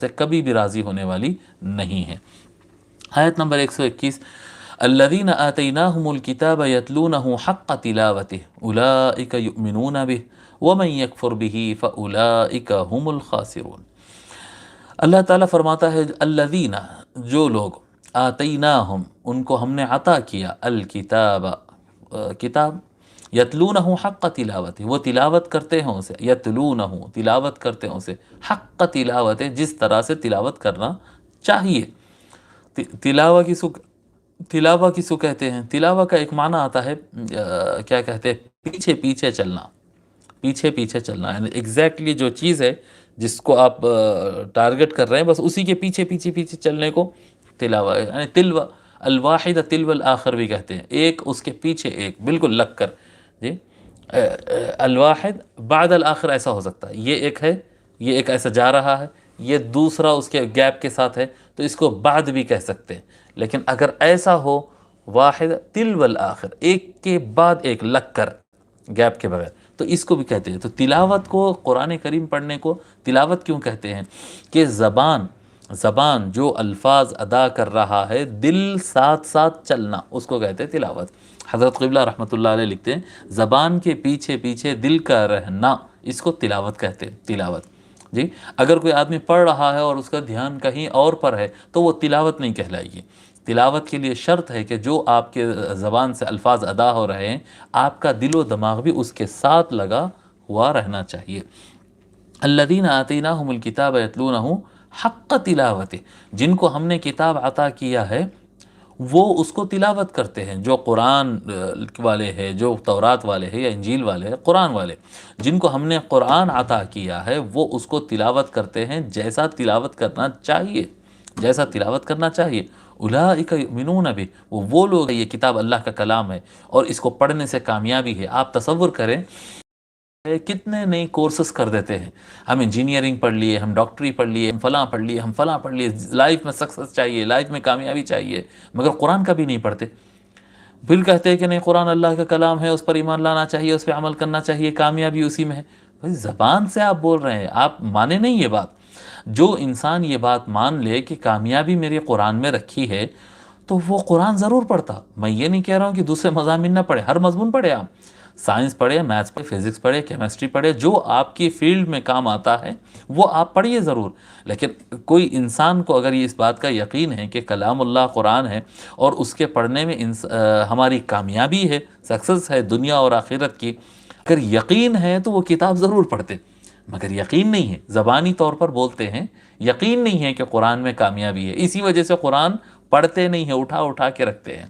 سے کبھی بھی راضی ہونے والی نہیں ہے۔ آیت نمبر 121، الذین آتیناہم الکتاب یتلونہ حق تلاوتہ اولئک یؤمنون بہ ومن یکفر بہ فاولئک هم الخاسرون۔ اللہ تعالیٰ فرماتا ہے الذین، جو لوگ، آتیناہم، ان کو ہم نے عطا کیا، الکتاب، کتاب، یتلونہ حق تلاوت، وہ تلاوت کرتے ہیں اسے، یتلونہ، تلاوت کرتے ہیں اسے، حق تلاوت، جس طرح سے تلاوت کرنا چاہیے۔ تلاوہ کسو کہتے ہیں؟ تلاوہ کا ایک معنی آتا ہے کیا کہتے ہیں، پیچھے پیچھے چلنا، پیچھے پیچھے چلنا، یعنی ایگزیکٹلی جو چیز ہے جس کو آپ ٹارگٹ کر رہے ہیں بس اسی کے پیچھے پیچھے پیچھے چلنے کو تلاوہ، یعنی تلو الواحد تلو الآخر بھی کہتے ہیں، ایک اس کے پیچھے ایک، بالکل لگ کر، جی، الواحد بعد الآخر ایسا ہو سکتا ہے، یہ ایک ہے، یہ ایک ایسا جا رہا ہے، یہ دوسرا اس کے گیپ کے ساتھ ہے، تو اس کو بعد بھی کہہ سکتے ہیں، لیکن اگر ایسا ہو واحد تلو الآخر، ایک کے بعد ایک لگ کر، گیپ کے بغیر، تو اس کو بھی کہتے ہیں۔ تو تلاوت کو، قرآن کریم پڑھنے کو تلاوت کیوں کہتے ہیں؟ کہ زبان جو الفاظ ادا کر رہا ہے، دل ساتھ ساتھ چلنا، اس کو کہتے ہیں تلاوت۔ حضرت قبلہ رحمۃ اللہ علیہ لکھتے ہیں زبان کے پیچھے پیچھے دل کا رہنا، اس کو تلاوت کہتے ہیں، تلاوت۔ جی، اگر کوئی آدمی پڑھ رہا ہے اور اس کا دھیان کہیں اور پر ہے تو وہ تلاوت نہیں کہلائے گی۔ تلاوت کے لیے شرط ہے کہ جو آپ کے زبان سے الفاظ ادا ہو رہے ہیں، آپ کا دل و دماغ بھی اس کے ساتھ لگا ہوا رہنا چاہیے۔ الذین آتیناہم الکتاب یتلونہ حق تلاوتہ، جن کو ہم نے کتاب عطا کیا ہے وہ اس کو تلاوت کرتے ہیں، جو قرآن والے ہیں، جو تورات والے ہیں یا انجیل والے ہیں، قرآن والے، جن کو ہم نے قرآن عطا کیا ہے وہ اس کو تلاوت کرتے ہیں جیسا تلاوت کرنا چاہیے، جیسا تلاوت کرنا چاہیے۔ اولئک یؤمنون بہ، وہ لوگ، یہ کتاب اللہ کا کلام ہے اور اس کو پڑھنے سے کامیابی ہے۔ آپ تصور کریں کتنے نئے کورسز کر دیتے ہیں، ہم انجینئرنگ پڑھ لیے، ہم ڈاکٹری پڑھ لیے، ہم فلاں پڑھ لیے، ہم فلاں پڑھ لیے، لائف میں سکسس چاہیے، لائف میں کامیابی چاہیے، مگر قرآن کا بھی نہیں پڑھتے۔ پھر کہتے ہیں کہ نہیں، قرآن اللہ کا کلام ہے، اس پر ایمان لانا چاہیے، اس پہ عمل کرنا چاہیے، کامیابی اسی میں ہے۔ بھائی زبان سے آپ بول رہے ہیں، آپ مانے نہیں یہ بات۔ جو انسان یہ بات مان لے کہ کامیابی میرے قرآن میں رکھی ہے تو وہ قرآن ضرور پڑھتا۔ میں یہ نہیں کہہ رہا ہوں کہ دوسرے مضامین نہ پڑھے، ہر مضمون پڑھے، آپ سائنس پڑھے، میتھس پڑھے، فزکس پڑھے، کیمسٹری پڑھے، جو آپ کی فیلڈ میں کام آتا ہے وہ آپ پڑھیے ضرور۔ لیکن کوئی انسان کو اگر یہ اس بات کا یقین ہے کہ کلام اللہ قرآن ہے اور اس کے پڑھنے میں ہماری کامیابی ہے، سکسس ہے دنیا اور آخرت کی، اگر یقین ہے تو وہ کتاب ضرور پڑھتے، مگر یقین نہیں ہے، زبانی طور پر بولتے ہیں، یقین نہیں ہے کہ قرآن میں کامیابی ہے، اسی وجہ سے قرآن پڑھتے نہیں ہیں، اٹھا اٹھا کے رکھتے ہیں۔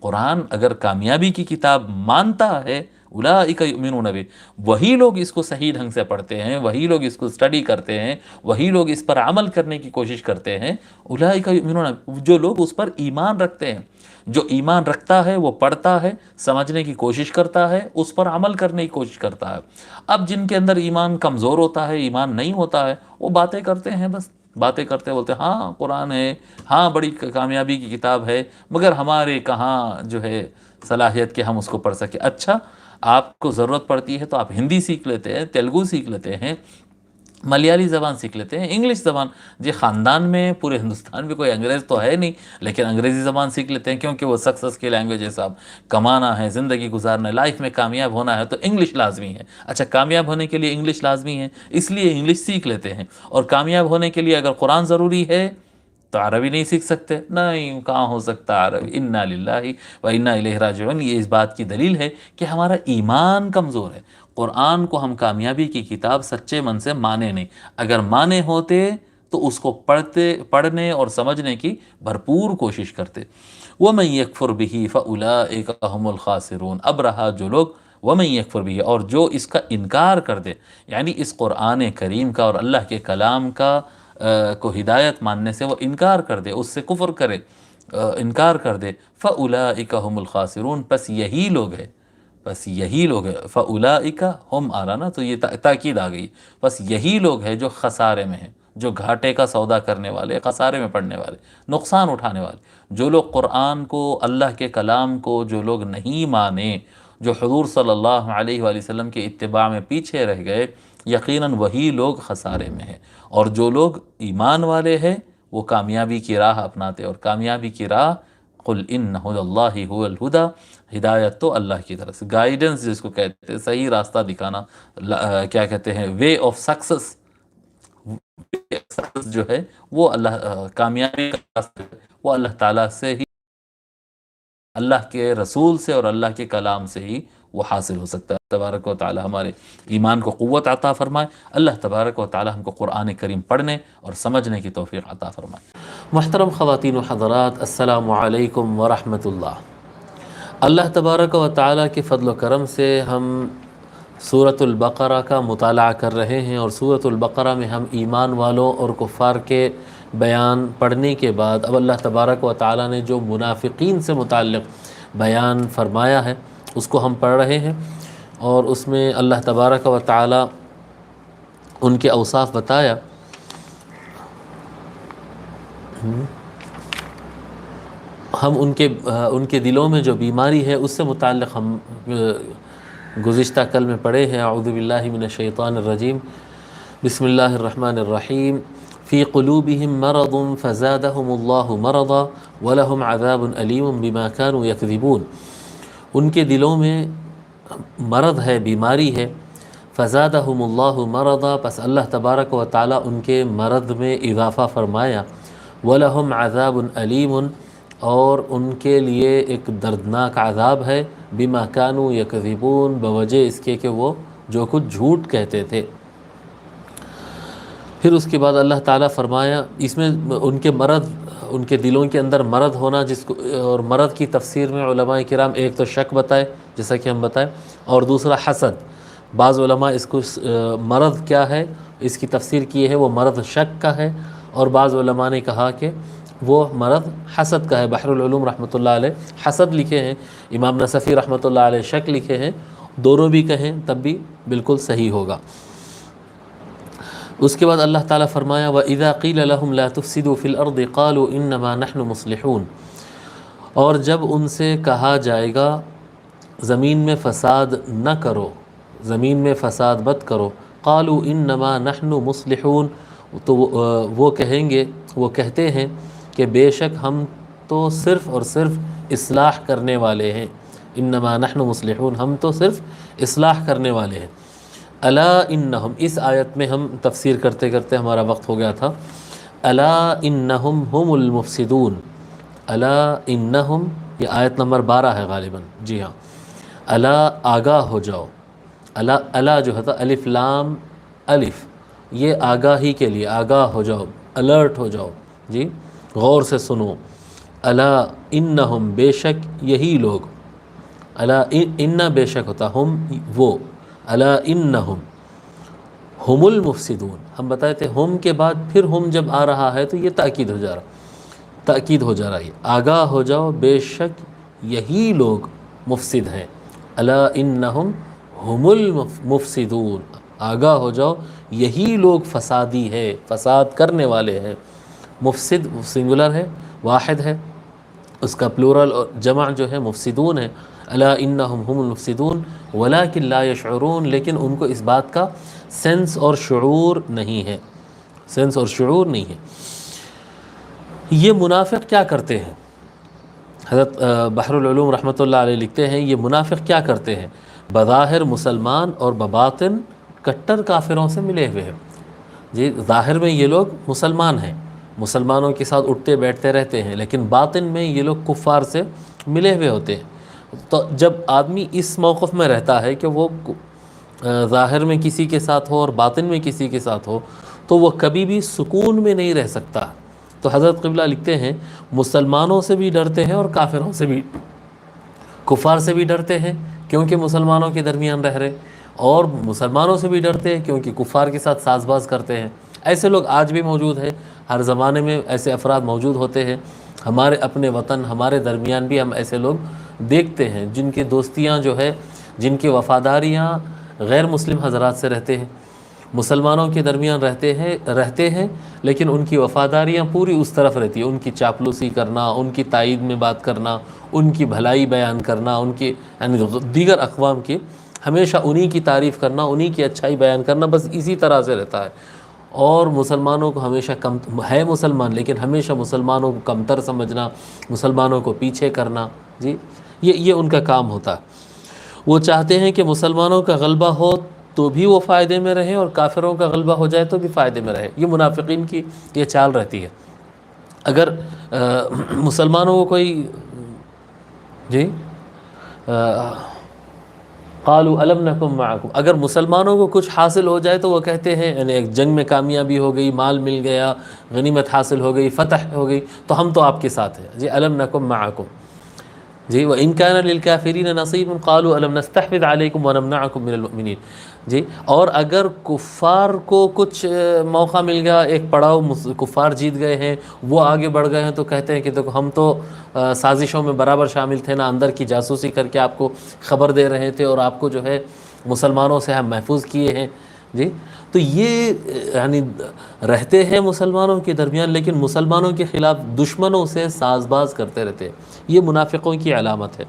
قرآن اگر کامیابی کی کتاب مانتا ہے، اولئک یؤمنون بہ، وہی لوگ اس کو صحیح ڈھنگ سے پڑھتے ہیں، وہی لوگ اس کو اسٹڈی کرتے ہیں، وہی لوگ اس پر عمل کرنے کی کوشش کرتے ہیں، اولئک یؤمنون بہ، جو لوگ اس پر ایمان رکھتے ہیں۔ جو ایمان رکھتا ہے وہ پڑھتا ہے، سمجھنے کی کوشش کرتا ہے، اس پر عمل کرنے کی کوشش کرتا ہے۔ اب جن کے اندر ایمان کمزور ہوتا ہے، ایمان نہیں ہوتا ہے، وہ باتیں کرتے ہیں، بس باتیں کرتے بولتے ہاں قرآن ہے، ہاں بڑی کامیابی کی کتاب ہے، مگر ہمارے کہاں جو ہے صلاحیت کہ ہم اس کو پڑھ سکیں۔ اچھا، آپ کو ضرورت پڑتی ہے تو آپ ہندی سیکھ لیتے ہیں، تیلگو سیکھ لیتے ہیں، ملیالی زبان سیکھ لیتے ہیں، انگلش زبان، جی خاندان میں پورے ہندوستان میں کوئی انگریز تو ہے نہیں، لیکن انگریزی زبان سیکھ لیتے ہیں کیونکہ وہ سکسس کی لینگویج ہے صاحب، کمانا ہے، زندگی گزارنا ہے، لائف میں کامیاب ہونا ہے تو انگلش لازمی ہے۔ اچھا، کامیاب ہونے کے لیے انگلش لازمی ہے، اس لیے انگلش سیکھ لیتے ہیں، اور کامیاب ہونے کے لیے اگر قرآن ضروری ہے تو عربی نہیں سیکھ سکتے؟ نہیں، کہاں ہو سکتا عربی؟ انا للہ و انا الیہ راجعون۔ یہ اس بات کی دلیل ہے کہ ہمارا ایمان کمزور ہے۔ قرآن کو ہم کامیابی کی کتاب سچے من سے مانے نہیں، اگر مانے ہوتے تو اس کو پڑھنے اور سمجھنے کی بھرپور کوشش کرتے۔ وَمَن يَكْفُرْ بِهِ فَأُولَٰئِكَ هُمُ الْخَاسِرُونَ۔ اب رہا جو لوگ وَمَن يَكْفُرْ بِهِ، اور جو اس کا انکار کر دے، یعنی اس قرآن کریم کا اور اللہ کے کلام کا کو ہدایت ماننے سے وہ انکار کر دے، اس سے کفر کرے، انکار کر دے، فَأُولَٰئِكَ هُمُ الْخَاسِرُونَ، پس یہی لوگ ہے، بس یہی لوگ ہے، فَأُولَٰئِكَ ہم آ رہا نا، تو یہ تاکید آ گئی، بس یہی لوگ ہیں جو خسارے میں ہیں، جو گھاٹے کا سودا کرنے والے، خسارے میں پڑنے والے، نقصان اٹھانے والے۔ جو لوگ قرآن کو، اللہ کے کلام کو، جو لوگ نہیں مانے، جو حضور صلی اللہ علیہ وآلہ وسلم کے اتباع میں پیچھے رہ گئے، یقیناً وہی لوگ خسارے میں ہیں، اور جو لوگ ایمان والے ہیں وہ کامیابی کی راہ اپناتے، اور کامیابی کی راہ قل ان ہدی اللہ هو الہدا، ہدایت تو اللہ کی طرف سے، گائیڈنس جس کو کہتے ہیں، صحیح راستہ دکھانا، کیا کہتے ہیں، وے آف سکسس جو ہے وہ اللہ، کامیابی کا راستہ وہ اللہ تعالیٰ سے ہی، اللہ کے رسول سے اور اللہ کے کلام سے ہی وہ حاصل ہو سکتا ہے۔ تبارک و تعالی ہمارے ایمان کو قوت عطا فرمائے، اللہ تبارک و تعالی ہم کو قرآن کریم پڑھنے اور سمجھنے کی توفیق عطا فرمائے۔ محترم خواتین و حضرات، السلام علیکم ورحمۃ اللہ۔ اللہ تبارک و تعالی کے فضل و کرم سے ہم سورۃ البقرہ کا مطالعہ کر رہے ہیں، اور سورۃ البقرہ میں ہم ایمان والوں اور کفار کے بیان پڑھنے کے بعد اب اللہ تبارک و تعالی نے جو منافقین سے متعلق بیان فرمایا ہے اس کو ہم پڑھ رہے ہیں، اور اس میں اللہ تبارک و تعالی ان کے اوصاف بتایا۔ ہم ان کے دلوں میں جو بیماری ہے اس سے متعلق ہم گزشتہ کل میں پڑھے ہیں۔ اعوذ باللہ من الشیطان الرجیم، بسم اللہ الرحمن الرحیم، فی قلوبہم مرض فزادہم اللہ مرضا ولہم عذاب علیم بما کانوا یکذبون۔ ان کے دلوں میں مرض ہے، بیماری ہے، فزادہم اللہ مرضا، پس اللہ تبارک و تعالی ان کے مرض میں اضافہ فرمایا، ولہم عذاب علیم، اور ان کے لیے ایک دردناک عذاب ہے، بما کانوا یکذبون، بوجہ اس کے کہ وہ جو کچھ جھوٹ کہتے تھے۔ پھر اس کے بعد اللہ تعالیٰ فرمایا، اس میں ان کے مرض، ان کے دلوں کے اندر مرض ہونا، جس کو اور مرض کی تفسیر میں علماء کرام ایک تو شک بتائے جیسا کہ ہم بتائیں، اور دوسرا حسد۔ بعض علماء اس کو مرض کیا ہے اس کی تفسیر کی ہے وہ مرض شک کا ہے، اور بعض علماء نے کہا کہ وہ مرض حسد کا ہے۔ بحر العلوم رحمۃ اللہ علیہ حسد لکھے ہیں، امام نصفی رحمۃ اللہ علیہ شک لکھے ہیں، دونوں بھی کہیں تب بھی بالکل صحیح ہوگا۔ اس کے بعد اللہ تعالیٰ فرمایا، وَإِذَا قِيلَ لَهُمْ لَا تُفْسِدُوا فِي الْأَرْضِ قَالُوا إِنَّمَا نَحْنُ مُصْلِحُونَ، اور جب ان سے کہا جائے گا زمین میں فساد نہ کرو، زمین میں فساد مت کرو، قَالُوا إِنَّمَا نَحْنُ مُصْلِحُونَ، تو وہ کہیں گے، وہ کہتے ہیں کہ بے شک ہم تو صرف اور صرف اصلاح کرنے والے ہیں، انما نحن مصلحون، ہم تو صرف اصلاح کرنے والے ہیں۔ الا انہم، اس آیت میں ہم تفسیر کرتے کرتے ہمارا وقت ہو گیا تھا۔ الا انہم ہم المفسدون، الا انہم، یہ آیت نمبر 12 ہے غالباً، جی ہاں۔ الا، آگاہ ہو جاؤ، الا، الا جو ہے الف لام الف، یہ آگاہی کے لیے، آگاہ ہو جاؤ، الرٹ ہو جاؤ، جی غور سے سنو۔ الا انہم، بے شک یہی لوگ، الا ان بے شک ہوتا ہم وہ، الا انہم ہم المفسدون، ہم بتائے تھے ہم کے بعد پھر ہم جب آ رہا ہے تو یہ تاکید ہو جا رہا، تاکید ہو جا رہا ہے، آگاہ ہو جاؤ بے شک یہی لوگ مفسد ہیں، الا انہم ہم المفسدون، آگاہ ہو جاؤ یہی لوگ فسادی ہے، فساد کرنے والے ہیں۔ مفسد سنگولر ہے، واحد ہے، اس کا پلورل اور جمع جو ہے مفسدون ہے، الا انہم ہم المفسدون ولکن لا یشعرون، لیکن ان کو اس بات کا سینس اور شعور نہیں ہے، سینس اور شعور نہیں ہے۔ یہ منافق کیا کرتے ہیں؟ حضرت بحر العلوم رحمۃ اللہ علیہ لکھتے ہیں، یہ منافق کیا کرتے ہیں؟ بظاہر مسلمان اور بباطن کٹر کافروں سے ملے ہوئے ہیں۔ جی ظاہر میں یہ لوگ مسلمان ہیں، مسلمانوں کے ساتھ اٹھتے بیٹھتے رہتے ہیں، لیکن باطن میں یہ لوگ کفار سے ملے ہوئے ہوتے ہیں۔ تو جب آدمی اس موقف میں رہتا ہے کہ وہ ظاہر میں کسی کے ساتھ ہو اور باطن میں کسی کے ساتھ ہو، تو وہ کبھی بھی سکون میں نہیں رہ سکتا۔ تو حضرت قبلہ لکھتے ہیں مسلمانوں سے بھی ڈرتے ہیں اور کافروں سے بھی، کفار سے بھی ڈرتے ہیں کیونکہ مسلمانوں کے درمیان رہ رہے، اور مسلمانوں سے بھی ڈرتے ہیں کیونکہ کفار کے ساتھ ساز باز کرتے ہیں۔ ایسے لوگ آج بھی موجود ہیں، ہر زمانے میں ایسے افراد موجود ہوتے ہیں۔ ہمارے اپنے وطن، ہمارے درمیان بھی ہم ایسے لوگ دیکھتے ہیں جن کی دوستیاں جو ہے، جن کی وفاداریاں غیر مسلم حضرات سے رہتے ہیں، مسلمانوں کے درمیان رہتے ہیں لیکن ان کی وفاداریاں پوری اس طرف رہتی ہے، ان کی چاپلوسی کرنا، ان کی تائید میں بات کرنا، ان کی بھلائی بیان کرنا، ان کی یعنی دیگر اقوام کی ہمیشہ انہی کی تعریف کرنا، انہی کی اچھائی بیان کرنا، بس اسی طرح سے رہتا ہے. اور مسلمانوں کو ہمیشہ کم ہے مسلمان، لیکن ہمیشہ مسلمانوں کو کمتر سمجھنا، مسلمانوں کو پیچھے کرنا، جی یہ ان کا کام ہوتا ہے. وہ چاہتے ہیں کہ مسلمانوں کا غلبہ ہو تو بھی وہ فائدے میں رہیں، اور کافروں کا غلبہ ہو جائے تو بھی فائدے میں رہے. یہ منافقین کی یہ چال رہتی ہے. اگر مسلمانوں کو کوئی جی قالوا الم نکم معکم، اگر مسلمانوں کو کچھ حاصل ہو جائے تو وہ کہتے ہیں، یعنی ایک جنگ میں کامیابی ہو گئی، مال مل گیا، غنیمت حاصل ہو گئی، فتح ہو گئی، تو ہم تو آپ کے ساتھ ہیں. جی الم نکم معکم. جی وَإِن كَانَ لِلْكَافِرِينَ نَصِيبٌ قَالُوا أَلَمْ نَسْتَحْوِذْ عَلَيْكُمْ وَنَمْنَعْكُمْ مِنَ الْمُؤْمِنِينَ. جی اور اگر کفار کو کچھ موقع مل گیا، ایک پڑاؤ کفار جیت گئے ہیں، وہ آگے بڑھ گئے ہیں، تو کہتے ہیں کہ دیکھو ہم تو سازشوں میں برابر شامل تھے نا، اندر کی جاسوسی کر کے آپ کو خبر دے رہے تھے، اور آپ کو جو ہے مسلمانوں سے ہم محفوظ کیے ہیں. جی تو یہ یعنی رہتے ہیں مسلمانوں کے درمیان، لیکن مسلمانوں کے خلاف دشمنوں سے ساز باز کرتے رہتے ہیں. یہ منافقوں کی علامت ہے.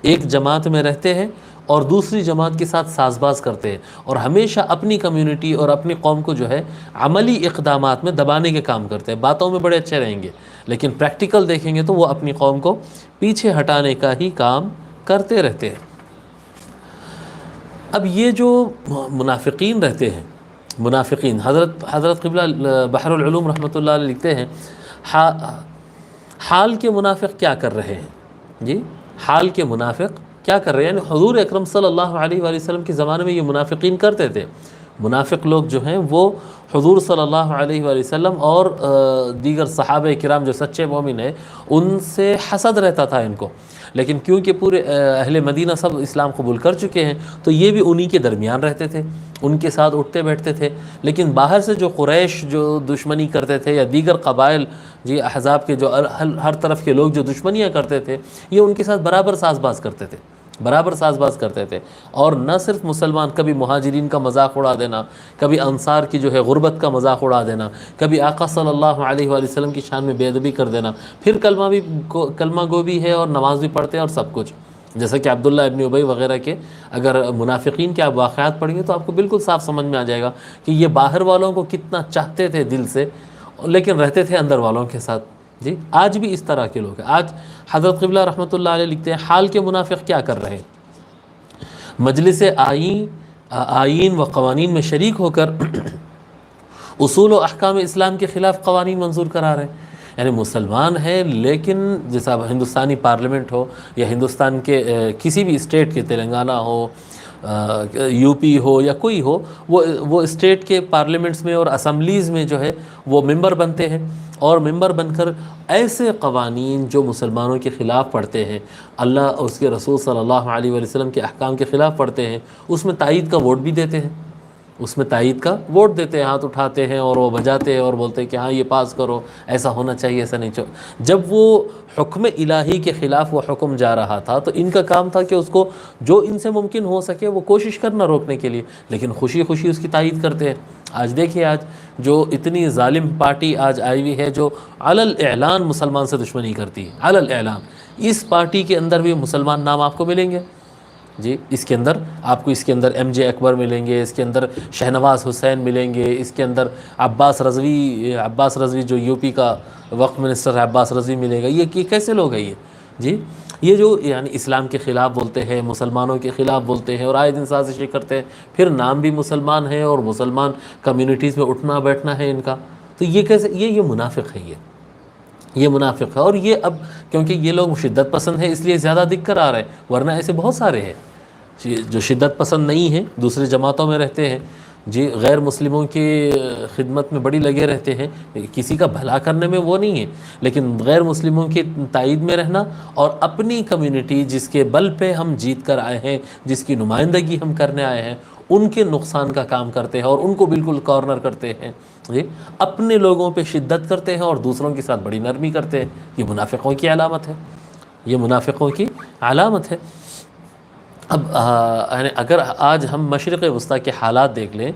ایک جماعت میں رہتے ہیں اور دوسری جماعت کے ساتھ ساز باز کرتے ہیں، اور ہمیشہ اپنی کمیونٹی اور اپنی قوم کو جو ہے عملی اقدامات میں دبانے کے کام کرتے ہیں. باتوں میں بڑے اچھے رہیں گے، لیکن پریکٹیکل دیکھیں گے تو وہ اپنی قوم کو پیچھے ہٹانے کا ہی کام کرتے رہتے ہیں. اب یہ جو منافقین رہتے ہیں، منافقین، حضرت قبلہ بحر العلوم رحمۃ اللہ علیہ لکھتے ہیں، حال کے منافق کیا کر رہے ہیں. جی حال کے منافق کیا کر رہے ہیں، یعنی حضور اکرم صلی اللہ علیہ وآلہ وسلم کے زمانے میں یہ منافقین کرتے تھے. منافق لوگ جو ہیں وہ حضور صلی اللہ علیہ وآلہ وسلم اور دیگر صحابہ کرام جو سچے مومن ہیں ان سے حسد رہتا تھا ان کو، لیکن کیونکہ پورے اہل مدینہ سب اسلام قبول کر چکے ہیں تو یہ بھی انہی کے درمیان رہتے تھے، ان کے ساتھ اٹھتے بیٹھتے تھے. لیکن باہر سے جو قریش جو دشمنی کرتے تھے، یا دیگر قبائل جی احزاب کے جو ہر طرف کے لوگ جو دشمنیاں کرتے تھے، یہ ان کے ساتھ برابر ساز باز کرتے تھے، برابر ساز باز کرتے تھے. اور نہ صرف مسلمان، کبھی مہاجرین کا مذاق اڑا دینا، کبھی انصار کی جو ہے غربت کا مذاق اڑا دینا، کبھی آقا صلی اللہ علیہ وآلہ وسلم کی شان میں بے ادبی کر دینا. پھر کلمہ گو بھی ہے اور نماز بھی پڑھتے ہیں اور سب کچھ. جیسا کہ عبداللہ ابن ابی وغیرہ کے اگر منافقین کے آپ واقعات پڑھیں گے تو آپ کو بالکل صاف سمجھ میں آ جائے گا کہ یہ باہر والوں کو کتنا چاہتے تھے دل سے، لیکن رہتے تھے اندر والوں کے ساتھ. جی آج بھی اس طرح کے لوگ ہیں. آج حضرت قبلہ رحمۃ اللہ علیہ لکھتے ہیں، حال کے منافق کیا کر رہے ہیں، مجلس آئین و قوانین میں شریک ہو کر اصول و احکام اسلام کے خلاف قوانین منظور کرا رہے ہیں. یعنی مسلمان ہیں، لیکن جیسا ہندوستانی پارلیمنٹ ہو یا ہندوستان کے کسی بھی اسٹیٹ کے، تلنگانہ ہو، یو پی ہو یا کوئی ہو، وہ اسٹیٹ کے پارلیمنٹس میں اور اسمبلیز میں جو ہے وہ ممبر بنتے ہیں، اور ممبر بن کر ایسے قوانین جو مسلمانوں کے خلاف پڑھتے ہیں، اللہ اور اس کے رسول صلی اللہ علیہ وآلہ وسلم کے احکام کے خلاف پڑھتے ہیں، اس میں تائید کا ووٹ بھی دیتے ہیں، اس میں تائید کا ووٹ دیتے ہیں، ہاتھ اٹھاتے ہیں اور وہ بجاتے ہیں اور بولتے ہیں کہ ہاں یہ پاس کرو، ایسا ہونا چاہیے، ایسا نہیں چاہیے. جب وہ حکم الہی کے خلاف وہ حکم جا رہا تھا تو ان کا کام تھا کہ اس کو جو ان سے ممکن ہو سکے وہ کوشش کرنا روکنے کے لیے، لیکن خوشی خوشی اس کی تائید کرتے ہیں. آج دیکھیے، آج جو اتنی ظالم پارٹی آج آئی ہوئی ہے جو علی الاعلان مسلمان سے دشمنی کرتی ہے، علی الاعلان، اس پارٹی کے اندر بھی مسلمان نام آپ کو ملیں گے. جی اس کے اندر آپ کو اس کے اندر ایم جے اکبر ملیں گے، اس کے اندر شہنواز حسین ملیں گے، اس کے اندر عباس رضوی جو یو پی کا وقت منسٹر ہے، عباس رضوی ملے گا. یہ کیسے لوگ ہیں یہ؟ جی یہ جو یعنی اسلام کے خلاف بولتے ہیں، مسلمانوں کے خلاف بولتے ہیں اور آئے دن سازشیں کرتے ہیں، پھر نام بھی مسلمان ہیں اور مسلمان کمیونٹیز میں اٹھنا بیٹھنا ہے ان کا. تو یہ کیسے؟ یہ منافق ہے، یہ منافق ہے. اور یہ اب کیونکہ یہ لوگ شدت پسند ہیں اس لیے زیادہ دکھ کر آ رہے ہیں، ورنہ ایسے بہت سارے ہیں جو شدت پسند نہیں ہیں، دوسری جماعتوں میں رہتے ہیں، جی غیر مسلموں کی خدمت میں بڑی لگے رہتے ہیں، کسی کا بھلا کرنے میں وہ نہیں ہے، لیکن غیر مسلموں کی تائید میں رہنا اور اپنی کمیونٹی جس کے بل پہ ہم جیت کر آئے ہیں، جس کی نمائندگی ہم کرنے آئے ہیں، ان کے نقصان کا کام کرتے ہیں اور ان کو بالکل کارنر کرتے ہیں. جی اپنے لوگوں پہ شدت کرتے ہیں اور دوسروں کے ساتھ بڑی نرمی کرتے ہیں. یہ منافقوں کی علامت ہے، یہ منافقوں کی علامت ہے. اب اگر آج ہم مشرق وسطیٰ کے حالات دیکھ لیں،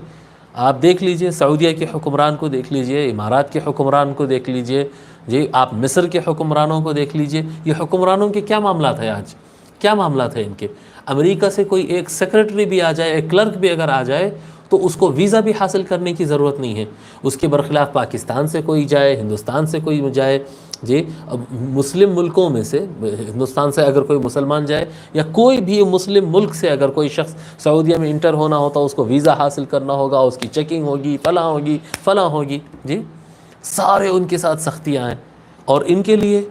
آپ دیکھ لیجئے سعودیہ کے حکمران کو دیکھ لیجئے، امارات کے حکمران کو دیکھ لیجئے، جی آپ مصر کے حکمرانوں کو دیکھ لیجئے. یہ حکمرانوں کے کیا معاملات ہیں آج؟ کیا معاملات ہیں ان کے؟ امریکہ سے کوئی ایک سیکرٹری بھی آ جائے، ایک کلرک بھی اگر آ جائے تو اس کو ویزا بھی حاصل کرنے کی ضرورت نہیں ہے. اس کے برخلاف پاکستان سے کوئی جائے، ہندوستان سے کوئی جائے، جی اب مسلم ملکوں میں سے ہندوستان سے اگر کوئی مسلمان جائے یا کوئی بھی مسلم ملک سے اگر کوئی شخص سعودیہ میں انٹر ہونا ہوتا، اس کو ویزا حاصل کرنا ہوگا، اس کی چیکنگ ہوگی، فلاں ہوگی. جی سارے ان کے ساتھ سختیاں ہیں. اور ان کے لیے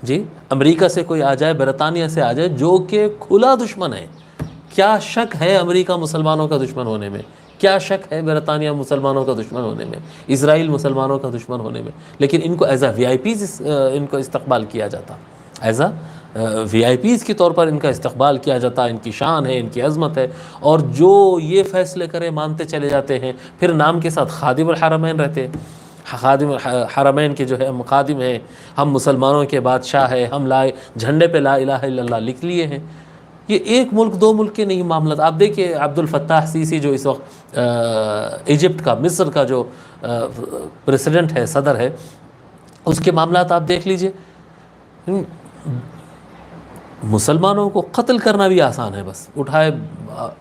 جی امریکہ سے کوئی آ جائے، برطانیہ سے آ جائے، جو کہ کھلا دشمن ہے. کیا شک ہے امریکہ مسلمانوں کا دشمن ہونے میں؟ کیا شک ہے برطانیہ مسلمانوں کا دشمن ہونے میں، اسرائیل مسلمانوں کا دشمن ہونے میں؟ لیکن ان کو as a we I Ps ان کو استقبال کیا جاتا، as a we I Ps کے طور پر ان کا استقبال کیا جاتا. ان کی شان ہے، ان کی عظمت ہے، اور جو یہ فیصلے کرے مانتے چلے جاتے ہیں. پھر نام کے ساتھ خادم الحرمین رہتے ہیں. خادم حرمین کے جو ہے ہم خادم ہیں، ہم مسلمانوں کے بادشاہ ہیں، ہم جھنڈے پہ لا الہ الا اللہ لکھ لیے ہیں. یہ ایک ملک دو ملک کے نہیں معاملات. آپ دیکھیے عبد الفتاح سیسی جو اس وقت ایجپٹ کا، مصر کا جو پریسیڈنٹ ہے، صدر ہے، اس کے معاملات آپ دیکھ لیجئے. مسلمانوں کو قتل کرنا بھی آسان ہے، بس اٹھائے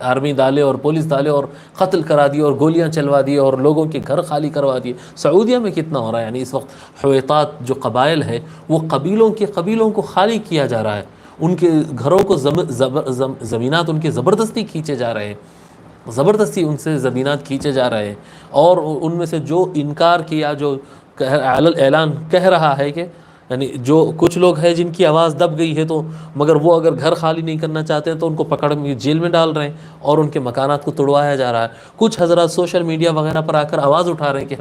آرمی ڈالے اور پولیس ڈالے اور قتل کرا دیے اور گولیاں چلوا دی اور لوگوں کے گھر خالی کروا دیے. سعودیہ میں کتنا ہو رہا ہے؟ یعنی اس وقت حویطات جو قبائل ہیں وہ قبیلوں کو خالی کیا جا رہا ہے. ان کے گھروں کو زمینات ان کے زبردستی کھینچے جا رہے ہیں، زبردستی ان سے زمینات کھینچے جا رہے ہیں. اور ان میں سے جو انکار کیا، جو اعلان کہہ رہا ہے کہ یعنی جو کچھ لوگ ہیں جن کی آواز دب گئی ہے، تو مگر وہ اگر گھر خالی نہیں کرنا چاہتے ہیں تو ان کو پکڑ کے جیل میں ڈال رہے ہیں اور ان کے مکانات کو توڑوایا جا رہا ہے. کچھ حضرات سوشل میڈیا وغیرہ پر آ کر آواز اٹھا رہے ہیں کہ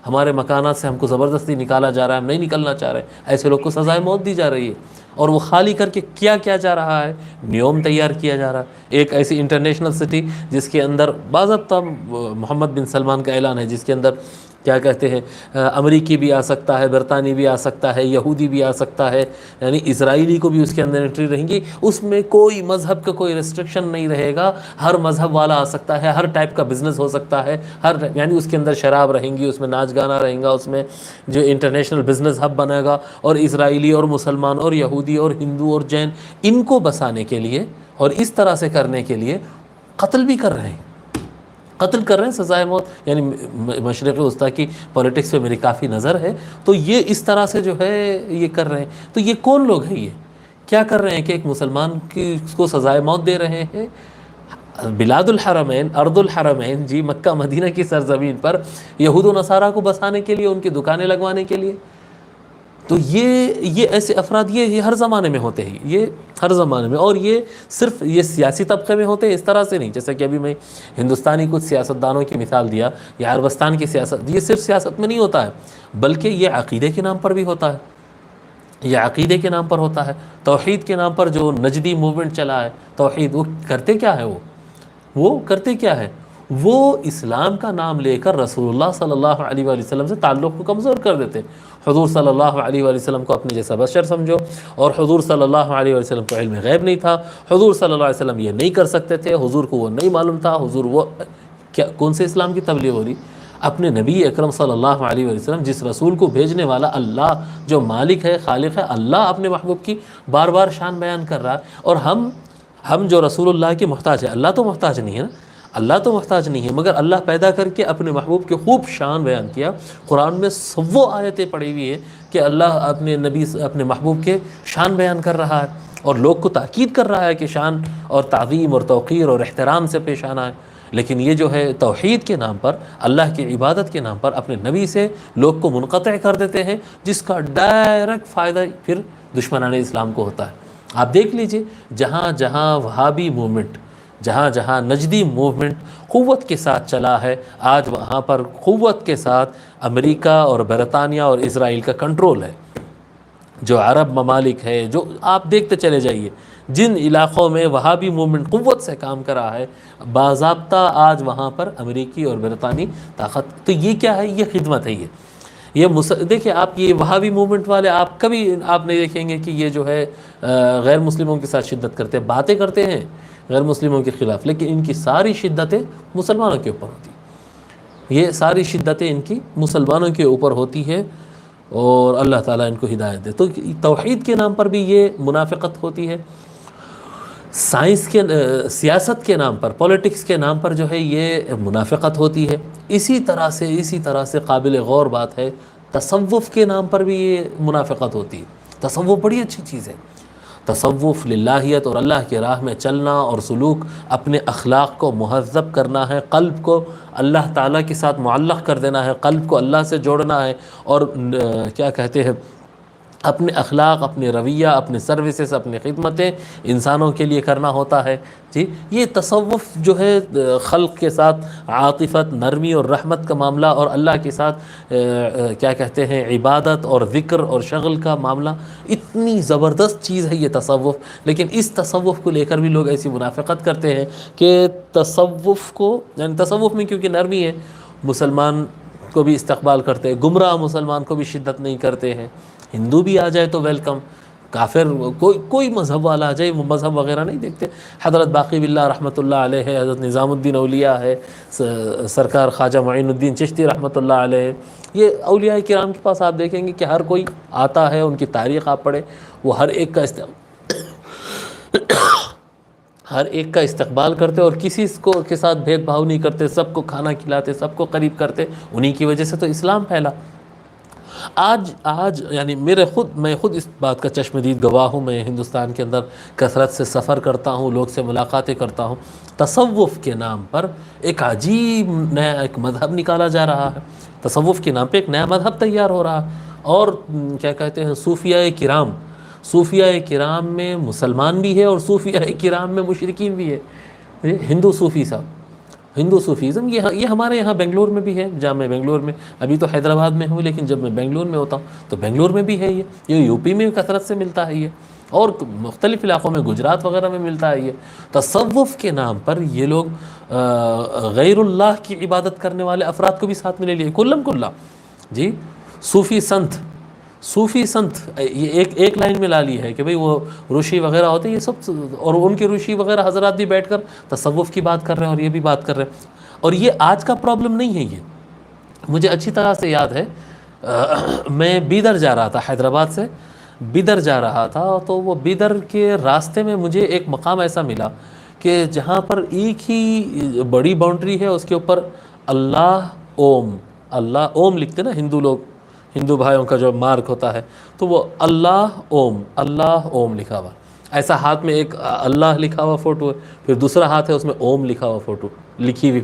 ہمارے مکانات سے ہم کو زبردستی نکالا جا رہا ہے، ہم نہیں نکلنا چاہ رہے. ایسے لوگ کو سزائے موت دی جا رہی ہے. اور وہ خالی کر کے کیا جا رہا ہے؟ نیوم تیار کیا جا رہا ہے. ایک ایسی انٹرنیشنل سٹی جس کے اندر باضابطہ محمد بن سلمان کا اعلان ہے، جس کے اندر کیا کہتے ہیں امریکی بھی آ سکتا ہے، برطانوی بھی آ سکتا ہے، یہودی بھی آ سکتا ہے، یعنی اسرائیلی کو بھی اس کے اندر انٹری رہیں گی. اس میں کوئی مذہب کا کوئی ریسٹرکشن نہیں رہے گا، ہر مذہب والا آ سکتا ہے، ہر ٹائپ کا بزنس ہو سکتا ہے، یعنی اس کے اندر شراب رہیں گی، اس میں ناچ گانا رہیں گا، اس میں جو انٹرنیشنل بزنس ہب بنے گا. اور اسرائیلی اور مسلمان اور یہودی اور ہندو اور جین، ان کو بسانے کے لیے اور اس طرح سے کرنے کے لیے قتل بھی کر رہے ہیں، سزائے موت. یعنی مشرق وسطیٰ کی پولیٹکس پہ میری کافی نظر ہے، تو یہ اس طرح سے جو ہے یہ کر رہے ہیں. تو یہ کون لوگ ہیں؟ یہ کیا کر رہے ہیں کہ ایک مسلمان کو سزائے موت دے رہے ہیں؟ بلاد الحرمین، ارض الحرمین، جی مکہ مدینہ کی سرزمین پر یہود و نصارہ کو بسانے کے لیے، ان کی دکانیں لگوانے کے لیے. تو یہ ایسے افراد یہ ہر زمانے میں ہوتے ہیں، یہ ہر زمانے میں. اور یہ صرف یہ سیاسی طبقے میں ہوتے ہیں، اس طرح سے نہیں. جیسے کہ ابھی میں ہندوستانی کچھ سیاستدانوں کی مثال دیا یا عربستان کی سیاست، یہ صرف سیاست میں نہیں ہوتا ہے، بلکہ یہ عقیدے کے نام پر بھی ہوتا ہے. یہ عقیدے کے نام پر ہوتا ہے. توحید کے نام پر جو نجدی موومنٹ چلا ہے، توحید، وہ کرتے کیا ہے؟ وہ کرتے کیا ہے؟ وہ اسلام کا نام لے کر رسول اللہ صلی اللہ علیہ وآلہ وسلم سے تعلق کو کمزور کر دیتے. حضور صلی اللہ علیہ وآلہ وسلم کو اپنے جیسا بشر سمجھو، اور حضور صلی اللہ علیہ وآلہ وسلم کو علم غیب نہیں تھا، حضور صلی اللہ علیہ وسلم یہ نہیں کر سکتے تھے، حضور کو وہ نہیں معلوم تھا. حضور وہ کون سے اسلام کی تبلیغ ہو رہی؟ اپنے نبی اکرم صلی اللہ علیہ وآلہ وسلم، جس رسول کو بھیجنے والا اللہ جو مالک ہے، خالق ہے، اللہ اپنے محبوب کی بار بار شان بیان کر رہا ہے. اور ہم جو رسول اللہ کے محتاج ہیں، اللہ تو محتاج نہیں ہے نا، اللہ تو محتاج نہیں ہے، مگر اللہ پیدا کر کے اپنے محبوب کے خوب شان بیان کیا. قرآن میں سو آیتیں پڑھی ہوئی ہیں کہ اللہ اپنے محبوب کے شان بیان کر رہا ہے اور لوگ کو تاکید کر رہا ہے کہ شان اور تعظیم اور توقیر اور احترام سے پیش آنا ہے. لیکن یہ جو ہے توحید کے نام پر، اللہ کی عبادت کے نام پر اپنے نبی سے لوگ کو منقطع کر دیتے ہیں، جس کا ڈائریکٹ فائدہ پھر دشمنان اسلام کو ہوتا ہے. آپ دیکھ لیجئے جہاں جہاں وہابی موومنٹ، جہاں جہاں نجدی موومنٹ قوت کے ساتھ چلا ہے، آج وہاں پر قوت کے ساتھ امریکہ اور برطانیہ اور اسرائیل کا کنٹرول ہے. جو عرب ممالک ہے، جو آپ دیکھتے چلے جائیے جن علاقوں میں وہابی موومنٹ قوت سے کام کر رہا ہے، باضابطہ آج وہاں پر امریکی اور برطانوی طاقت. تو یہ کیا ہے؟ یہ خدمت ہے. دیکھیں آپ یہ وہابی موومنٹ والے آپ نہیں دیکھیں گے کہ یہ جو ہے غیر مسلموں کے ساتھ شدت کرتے ہیں، باتیں کرتے ہیں غیر مسلموں کے خلاف، لیکن ان کی ساری شدتیں مسلمانوں کے اوپر ہوتی ہیں. یہ ساری شدتیں ان کی مسلمانوں کے اوپر ہوتی ہے، اور اللہ تعالیٰ ان کو ہدایت دے. تو توحید کے نام پر بھی یہ منافقت ہوتی ہے. سائنس کے سیاست کے نام پر، پولیٹکس کے نام پر جو ہے یہ منافقت ہوتی ہے۔ اسی طرح سے قابل غور بات ہے، تصوف کے نام پر بھی یہ منافقت ہوتی ہے۔ تصوف بڑی اچھی چیز ہے، تصوف للہیت اور اللہ کی راہ میں چلنا اور سلوک، اپنے اخلاق کو مہذب کرنا ہے، قلب کو اللہ تعالیٰ کے ساتھ معلق کر دینا ہے، قلب کو اللہ سے جوڑنا ہے، اور کیا کہتے ہیں اپنے اخلاق، اپنے رویہ، اپنے سروسز، اپنی خدمتیں انسانوں کے لیے کرنا ہوتا ہے۔ جی یہ تصوف جو ہے خلق کے ساتھ عاطفت، نرمی اور رحمت کا معاملہ، اور اللہ کے ساتھ کیا کہتے ہیں عبادت اور ذکر اور شغل کا معاملہ، اتنی زبردست چیز ہے یہ تصوف۔ لیکن اس تصوف کو لے کر بھی لوگ ایسی منافقت کرتے ہیں کہ تصوف کو، یعنی تصوف میں کیونکہ نرمی ہے، مسلمان کو بھی استقبال کرتے ہیں، گمراہ مسلمان کو بھی شدت نہیں کرتے ہیں، ہندو بھی آ جائے تو ویلکم، کافر کوئی مذہب والا آ جائے وہ مذہب وغیرہ نہیں دیکھتے۔ حضرت باقی باللہ رحمۃ اللہ علیہ ہے، حضرت نظام الدین اولیاء ہے، سرکار خواجہ معین الدین چشتی رحمۃ اللہ علیہ، یہ اولیاء کرام کے پاس آپ دیکھیں گے کہ ہر کوئی آتا ہے، ان کی تاریخ آپ پڑھیں، وہ ہر ایک کا استقبال کرتے اور کسی کو کے ساتھ بھید بھاؤ نہیں کرتے، سب کو کھانا کھلاتے، سب کو قریب کرتے۔ انہی کی وجہ سے تو اسلام پھیلا۔ آج یعنی میں خود اس بات کا چشمدید گواہ ہوں، میں ہندوستان کے اندر کثرت سے سفر کرتا ہوں، لوگ سے ملاقاتیں کرتا ہوں، تصوف کے نام پر ایک عجیب نیا ایک مذہب نکالا جا رہا ہے، تصوف کے نام پہ ایک نیا مذہب تیار ہو رہا ہے، اور کیا کہتے ہیں صوفیاء کرام میں مسلمان بھی ہے اور صوفیاء کرام میں مشرکین بھی ہے۔ ہندو صوفی صاحب، ہندو صوفیزم یہ ہمارے یہاں بنگلور میں بھی ہے، جہاں میں بنگلور میں ابھی تو حیدرآباد میں ہوں، لیکن جب میں بنگلور میں ہوتا ہوں تو بنگلور میں بھی ہے یہ یو پی میں کثرت سے ملتا ہے یہ، اور مختلف علاقوں میں گجرات وغیرہ میں ملتا ہے یہ۔ تصوف کے نام پر یہ لوگ غیر اللہ کی عبادت کرنے والے افراد کو بھی ساتھ میں لے لیے کلم کلا۔ جی صوفی سنت یہ ایک لائن میں لا لی ہے کہ بھئی وہ رشی وغیرہ ہوتے ہیں، یہ سب، اور ان کے رشی وغیرہ حضرات بھی بیٹھ کر تصوف کی بات کر رہے ہیں اور یہ بھی بات کر رہے ہیں، اور یہ آج کا پرابلم نہیں ہے۔ یہ مجھے اچھی طرح سے یاد ہے، میں بیدر جا رہا تھا، حیدرآباد سے بیدر جا رہا تھا، تو وہ بیدر کے راستے میں مجھے ایک مقام ایسا ملا کہ جہاں پر ایک ہی بڑی باؤنڈری ہے، اس کے اوپر اللہ اوم لکھتے نا ہندو بھائیوں کا جو مارک ہوتا ہے، تو وہ اللہ اوم لکھا ہوا، ایسا ہاتھ میں ایک اللہ لکھا ہوا فوٹو ہے، پھر دوسرا ہاتھ ہے اس میں اوم لکھا ہوا فوٹو لکھی ہوئی،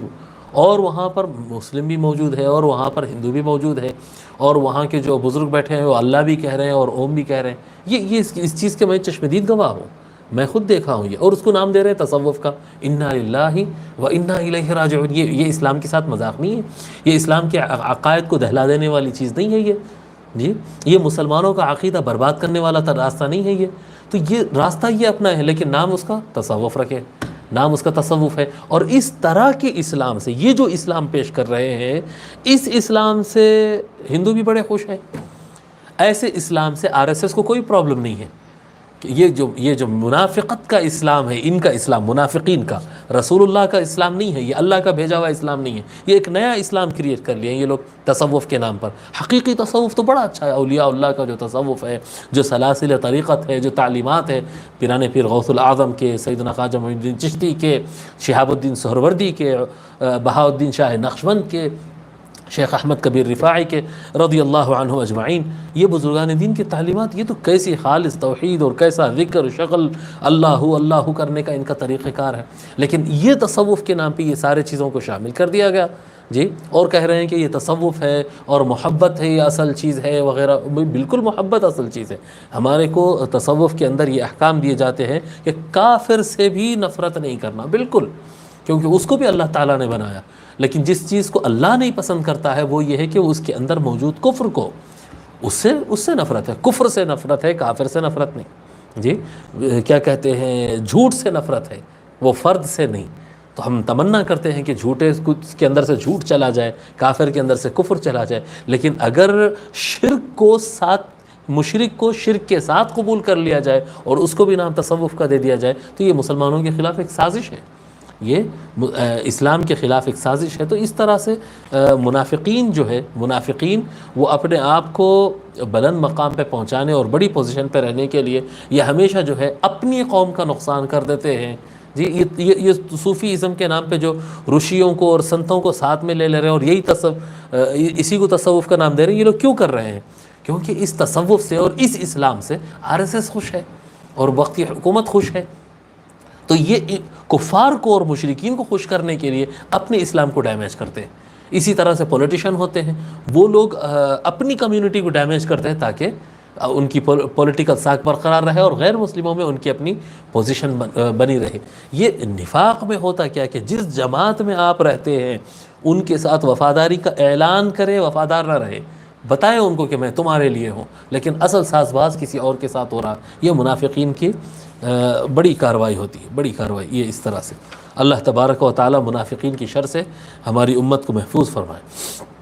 اور وہاں پر مسلم بھی موجود ہے اور وہاں پر ہندو بھی موجود ہے، اور وہاں کے جو بزرگ بیٹھے ہیں وہ اللہ بھی کہہ رہے ہیں اور اوم بھی کہہ رہے ہیں۔ یہ اس چیز کے میں چشمدید گواہ ہوں، میں خود دیکھا ہوں یہ، اور اس کو نام دے رہے ہیں تصوف کا، انا للہ و انا الیہ راجعون۔ یہ اسلام کے ساتھ مذاق نہیں ہے، یہ اسلام کے عقائد کو دہلا دینے والی چیز نہیں ہے یہ مسلمانوں کا عقیدہ برباد کرنے والا راستہ نہیں ہے یہ، تو یہ راستہ یہ اپنا ہے، لیکن نام اس کا تصوف رکھے، نام اس کا تصوف ہے۔ اور اس طرح کے اسلام سے، یہ جو اسلام پیش کر رہے ہیں، اس اسلام سے ہندو بھی بڑے خوش ہیں، ایسے اسلام سے RSS کو کوئی پرابلم نہیں ہے کہ یہ جو منافقت کا اسلام ہے، ان کا اسلام منافقین کا، رسول اللہ کا اسلام نہیں ہے، یہ اللہ کا بھیجا ہوا اسلام نہیں ہے، یہ ایک نیا اسلام کریٹ کر لیا یہ لوگ تصوف کے نام پر۔ حقیقی تصوف تو بڑا اچھا ہے، اولیاء اللہ کا جو تصوف ہے، جو سلاسل طریقت ہے، جو تعلیمات ہے پیران پیر غوث العظم کے، سیدنا خواجہ معین الدین چشتی کے، شہاب الدین سہروردی کے، بہاء الدین شاہ نقشبند کے، شیخ احمد کبیر رفاعی کے رضی اللہ عنہ اجمعین، یہ بزرگان دین کی تعلیمات، یہ تو کیسی خالص توحید اور کیسا ذکر شغل اللہ کرنے کا ان کا طریقہ کار ہے، لیکن یہ تصوف کے نام پہ یہ سارے چیزوں کو شامل کر دیا گیا جی، اور کہہ رہے ہیں کہ یہ تصوف ہے اور محبت ہے یہ اصل چیز ہے وغیرہ۔ بالکل محبت اصل چیز ہے، ہمارے کو تصوف کے اندر یہ احکام دیے جاتے ہیں کہ کافر سے بھی نفرت نہیں کرنا، بالکل، کیونکہ اس کو بھی اللہ تعالیٰ نے بنایا، لیکن جس چیز کو اللہ نہیں پسند کرتا ہے وہ یہ ہے کہ اس کے اندر موجود کفر کو، اس سے نفرت ہے، کفر سے نفرت ہے، کافر سے نفرت نہیں جی، کیا کہتے ہیں جھوٹ سے نفرت ہے، وہ فرد سے نہیں۔ تو ہم تمنا کرتے ہیں کہ جھوٹے کے اندر سے جھوٹ چلا جائے، کافر کے اندر سے کفر چلا جائے، لیکن اگر مشرک کو شرک کے ساتھ قبول کر لیا جائے اور اس کو بھی نام تصوف کا دے دیا جائے تو یہ مسلمانوں کے خلاف ایک سازش ہے، یہ اسلام کے خلاف ایک سازش ہے۔ تو اس طرح سے منافقین جو ہے، منافقین وہ اپنے آپ کو بلند مقام پہ پہنچانے اور بڑی پوزیشن پہ رہنے کے لیے یہ ہمیشہ جو ہے اپنی قوم کا نقصان کر دیتے ہیں۔ جی یہ صوفی ازم کے نام پہ جو رشیوں کو اور سنتوں کو ساتھ میں لے رہے ہیں اور یہی اسی کو تصوف کا نام دے رہے ہیں، یہ لوگ کیوں کر رہے ہیں؟ کیونکہ اس تصوف سے اور اس اسلام سے RSS خوش ہے اور وقتی حکومت خوش ہے۔ تو یہ کفار کو اور مشرکین کو خوش کرنے کے لیے اپنے اسلام کو ڈیمیج کرتے ہیں۔ اسی طرح سے پولیٹیشین ہوتے ہیں، وہ لوگ اپنی کمیونٹی کو ڈیمیج کرتے ہیں تاکہ ان کی پولیٹیکل ساکھ برقرار رہے اور غیر مسلموں میں ان کی اپنی پوزیشن بنی رہے۔ یہ نفاق میں ہوتا کیا کہ جس جماعت میں آپ رہتے ہیں ان کے ساتھ وفاداری کا اعلان کرے، وفادار نہ رہے، بتائیں ان کو کہ میں تمہارے لیے ہوں، لیکن اصل ساز باز کسی اور کے ساتھ ہو رہا۔ یہ منافقین کی بڑی کارروائی ہوتی ہے، بڑی کارروائی یہ اس طرح سے۔ اللہ تبارک و تعالی منافقین کی شر سے ہماری امت کو محفوظ فرمائے۔